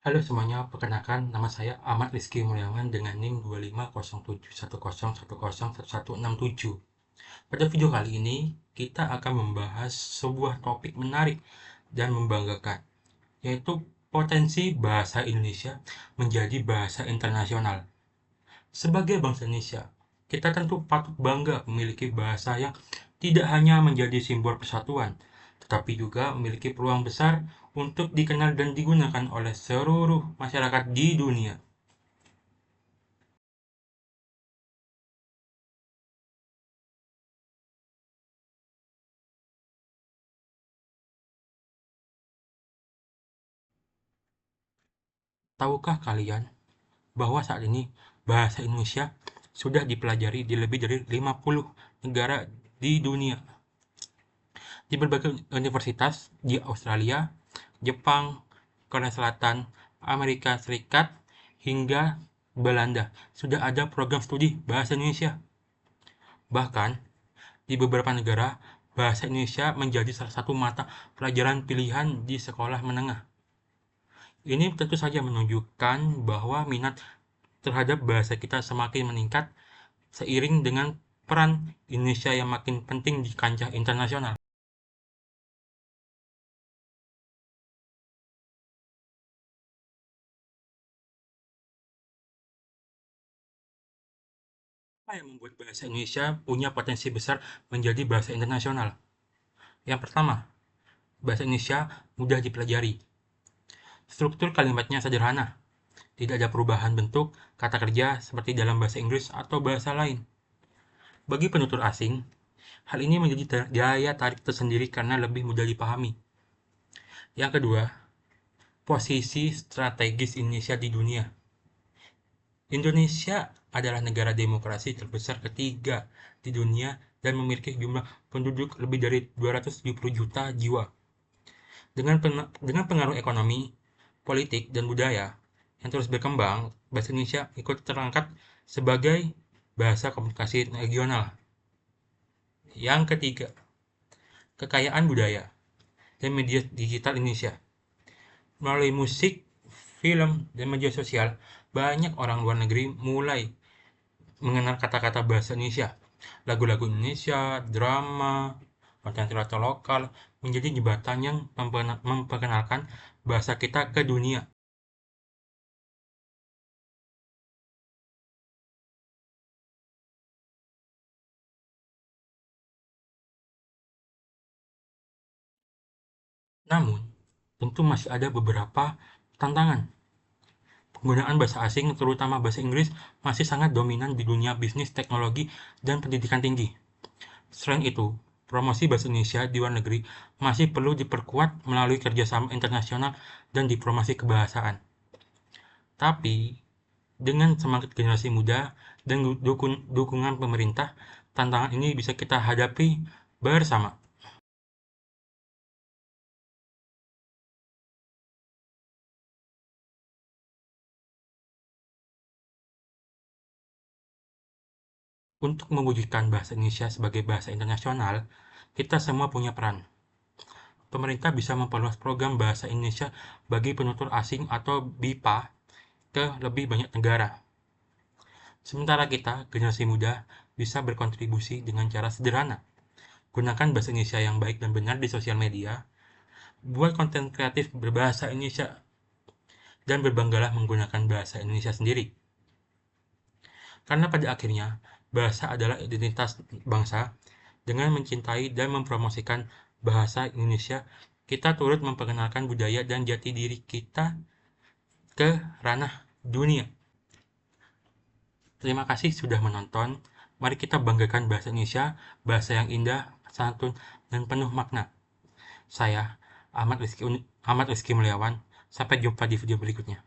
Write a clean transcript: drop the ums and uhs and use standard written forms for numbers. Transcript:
Halo semuanya, perkenalkan nama saya Ahmad Rizky Mulyawan dengan NIM 2507101011167. Pada video kali ini, kita akan membahas sebuah topik menarik dan membanggakan, yaitu potensi bahasa Indonesia menjadi bahasa internasional. Sebagai bangsa Indonesia, kita tentu patut bangga memiliki bahasa yang tidak hanya menjadi simbol persatuan, tetapi juga memiliki peluang besar untuk dikenal dan digunakan oleh seluruh masyarakat di dunia. Tahukah kalian bahwa saat ini bahasa Indonesia sudah dipelajari di lebih dari 50 negara di dunia, di berbagai universitas di Australia, Jepang, Korea Selatan, Amerika Serikat, hingga Belanda sudah ada program studi bahasa Indonesia. Bahkan, di beberapa negara, bahasa Indonesia menjadi salah satu mata pelajaran pilihan di sekolah menengah. Ini tentu saja menunjukkan bahwa minat terhadap bahasa kita semakin meningkat seiring dengan peran Indonesia yang makin penting di kancah internasional. Apa yang membuat bahasa Indonesia punya potensi besar menjadi bahasa internasional? Yang pertama, bahasa Indonesia mudah dipelajari. Struktur kalimatnya sederhana, tidak ada perubahan bentuk kata kerja seperti dalam bahasa Inggris atau bahasa lain. Bagi penutur asing, hal ini menjadi daya tarik tersendiri karena lebih mudah dipahami. Yang kedua, posisi strategis Indonesia di dunia. Indonesia adalah negara demokrasi terbesar ketiga di dunia dan memiliki jumlah penduduk lebih dari 270 juta jiwa. Dengan pengaruh ekonomi, politik, dan budaya yang terus berkembang, bahasa Indonesia ikut terangkat sebagai bahasa komunikasi regional. Yang ketiga, kekayaan budaya dan media digital Indonesia. Melalui musik, film, dan media sosial, banyak orang luar negeri mulai mengenal kata-kata bahasa Indonesia. Lagu-lagu Indonesia, drama, konten teater lokal menjadi jembatan yang memperkenalkan bahasa kita ke dunia. Namun, tentu masih ada beberapa tantangan. Penggunaan bahasa asing, terutama bahasa Inggris, masih sangat dominan di dunia bisnis, teknologi, dan pendidikan tinggi. Selain itu, promosi bahasa Indonesia di luar negeri masih perlu diperkuat melalui kerjasama internasional dan diplomasi kebahasaan. Tapi, dengan semangat generasi muda dan dukungan pemerintah, tantangan ini bisa kita hadapi bersama. Untuk mewujudkan bahasa Indonesia sebagai bahasa internasional, kita semua punya peran. Pemerintah bisa memperluas program bahasa Indonesia bagi penutur asing atau BIPA ke lebih banyak negara. Sementara kita, generasi muda, bisa berkontribusi dengan cara sederhana. Gunakan bahasa Indonesia yang baik dan benar di sosial media, buat konten kreatif berbahasa Indonesia, dan berbanggalah menggunakan bahasa Indonesia sendiri. Karena pada akhirnya, bahasa adalah identitas bangsa. Dengan mencintai dan mempromosikan bahasa Indonesia, kita turut memperkenalkan budaya dan jati diri kita ke ranah dunia. Terima kasih sudah menonton. Mari kita banggakan bahasa Indonesia, bahasa yang indah, santun, dan penuh makna. Saya Ahmad Rizky Mulyawan. Sampai jumpa di video berikutnya.